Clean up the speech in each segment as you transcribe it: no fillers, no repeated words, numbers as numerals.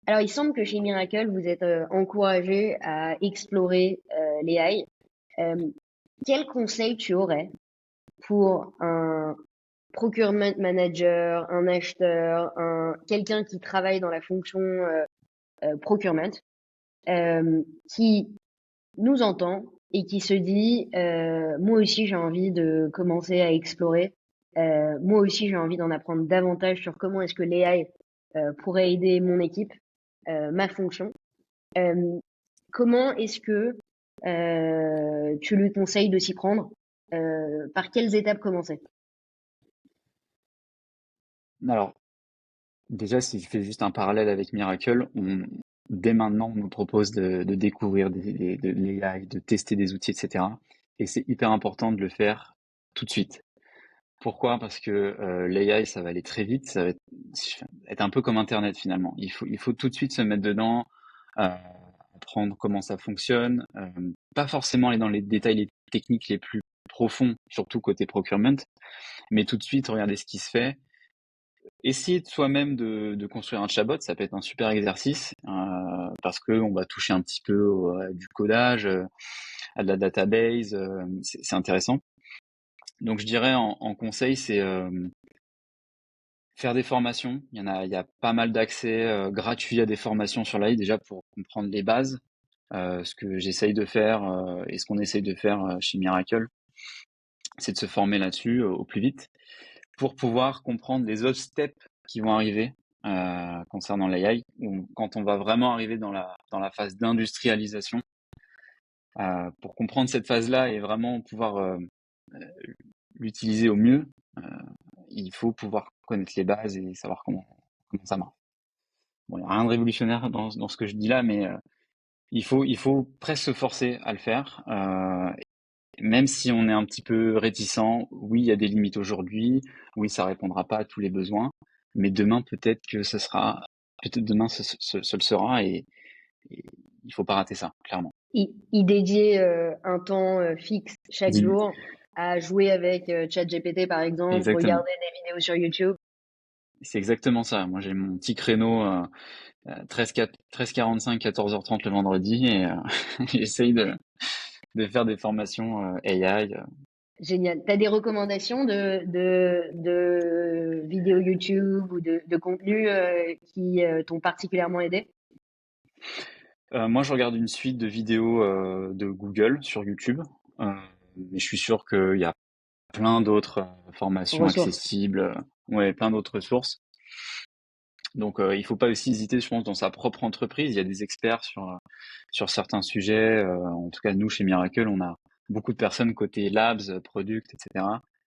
Alors, il semble que chez Miracle, vous êtes encouragé à explorer l'AI. Euh, quel conseil tu aurais pour un procurement manager, un acheteur, quelqu'un qui travaille dans la fonction procurement, qui nous entend et qui se dit moi aussi j'ai envie de commencer à explorer, moi aussi j'ai envie d'en apprendre davantage sur comment est-ce que l'AI pourrait aider mon équipe, ma fonction. Euh, comment est-ce que tu lui conseilles de s'y prendre? Par quelles étapes commencer? Alors, déjà, si je fais juste un parallèle avec Miracle, dès maintenant, on nous propose de découvrir de l'AI, de tester des outils, etc. Et c'est hyper important de le faire tout de suite. Pourquoi? Parce que l'AI, ça va aller très vite, ça va être un peu comme Internet finalement. Il faut tout de suite se mettre dedans, apprendre comment ça fonctionne, pas forcément aller dans les détails les techniques les plus profonds, surtout côté procurement, mais tout de suite regarder ce qui se fait. Essayer de soi-même de construire un chatbot, ça peut être un super exercice parce que on va toucher un petit peu à du codage, à de la database, c'est intéressant. Donc je dirais en conseil, c'est faire des formations. Il y a pas mal d'accès gratuits à des formations sur l'AI déjà pour comprendre les bases, ce que j'essaye de faire et ce qu'on essaye de faire chez Miracle, c'est de se former là-dessus au plus vite pour pouvoir comprendre les autres steps qui vont arriver concernant l'AI, ou quand on va vraiment arriver dans la phase d'industrialisation. Pour comprendre cette phase-là et vraiment pouvoir l'utiliser au mieux, euh, il faut pouvoir connaître les bases et savoir comment ça marche. Bon, il n'y a rien de révolutionnaire dans ce que je dis là, mais il faut presque se forcer à le faire. Même si on est un petit peu réticent, oui, il y a des limites aujourd'hui, oui, ça répondra pas à tous les besoins, mais demain, peut-être que peut-être demain, ce le sera et il faut pas rater ça, clairement. Y dédier un temps fixe chaque Dis- jour à jouer avec ChatGPT par exemple, Exactement. regarder des vidéos sur YouTube. C'est exactement ça. Moi, j'ai mon petit créneau 13h45, 14h30 le vendredi et j'essaye de faire des formations AI. Génial. T'as des recommandations de vidéos YouTube ou de contenus qui t'ont particulièrement aidé? Moi, je regarde une suite de vidéos de Google sur YouTube, euh, mais je suis sûr qu'il y a plein d'autres formations Ressources. accessibles, ouais, plein d'autres ressources. Donc, il faut pas aussi hésiter, je pense, dans sa propre entreprise. Il y a des experts sur certains sujets. En tout cas, nous, chez Miracle, on a beaucoup de personnes côté labs, product, etc.,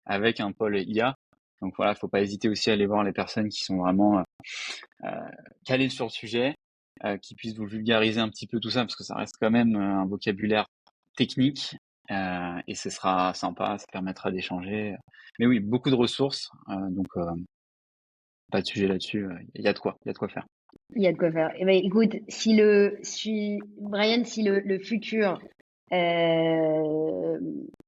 avec un pôle IA. Donc voilà, faut pas hésiter aussi à aller voir les personnes qui sont vraiment calées sur le sujet, qui puissent vous vulgariser un petit peu tout ça, parce que ça reste quand même un vocabulaire technique, et ce sera sympa, ça permettra d'échanger. Mais oui, beaucoup de ressources, donc pas de sujet là-dessus, il y a de quoi faire. Il y a de quoi faire. Eh ben, écoute, si Brian, si le futur euh,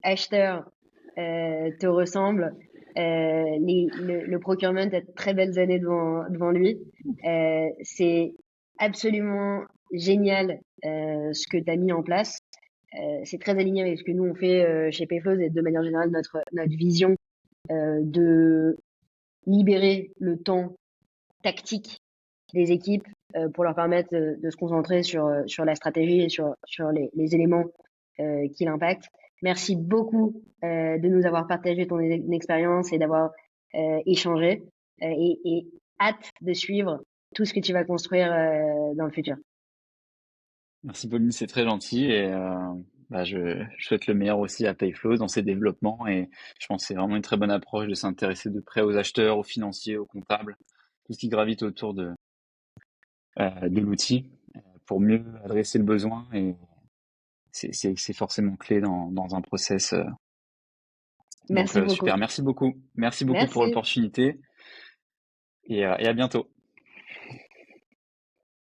acheteur te ressemble, le procurement a de très belles années devant lui. C'est absolument génial ce que tu as mis en place. C'est très aligné avec ce que nous on fait chez Payflows et de manière générale notre vision de libérer le temps tactique des équipes pour leur permettre de se concentrer sur la stratégie et sur les éléments qui l'impactent. Merci beaucoup de nous avoir partagé ton expérience et d'avoir échangé et hâte de suivre tout ce que tu vas construire dans le futur. Merci Pauline, c'est très gentil et bah, je souhaite le meilleur aussi à Payflow dans ses développements et je pense que c'est vraiment une très bonne approche de s'intéresser de près aux acheteurs, aux financiers, aux comptables, tout ce qui gravite autour de l'outil pour mieux adresser le besoin et c'est forcément clé dans un process. Donc Merci beaucoup. super, merci beaucoup pour Merci. l'opportunité et à bientôt.